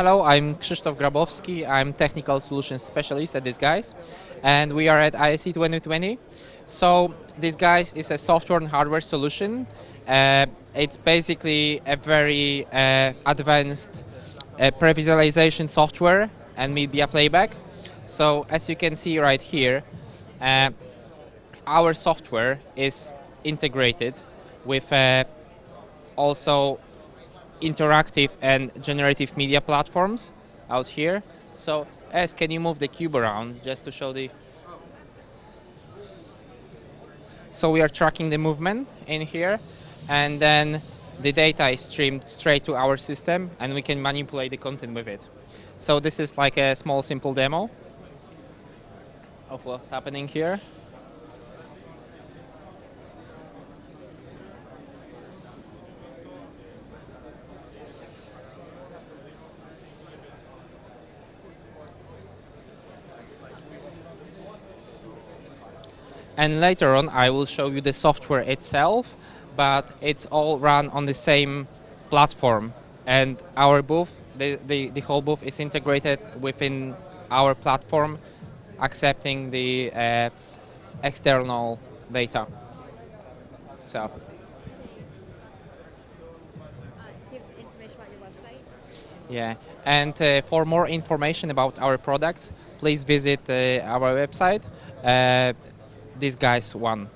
Hello, I'm Krzysztof Grabowski. I'm Technical Solutions Specialist at Disguise, and we are at ISE 2020. So Disguise is a software and hardware solution. It's basically a very advanced pre-visualization software and media playback. So as you can see right here, our software is integrated with also interactive and generative media platforms out here. So can you move the cube around just to show the... So we are tracking the movement in here, and then the data is streamed straight to our system and we can manipulate the content with it. So this is like a small simple demo of what's happening here. And later on, I will show you the software itself, but it's all run on the same platform. And our booth, the whole booth is integrated within our platform, accepting the external data. So. Give information about your website. Yeah, and for more information about our products, please visit our website. Disguise one.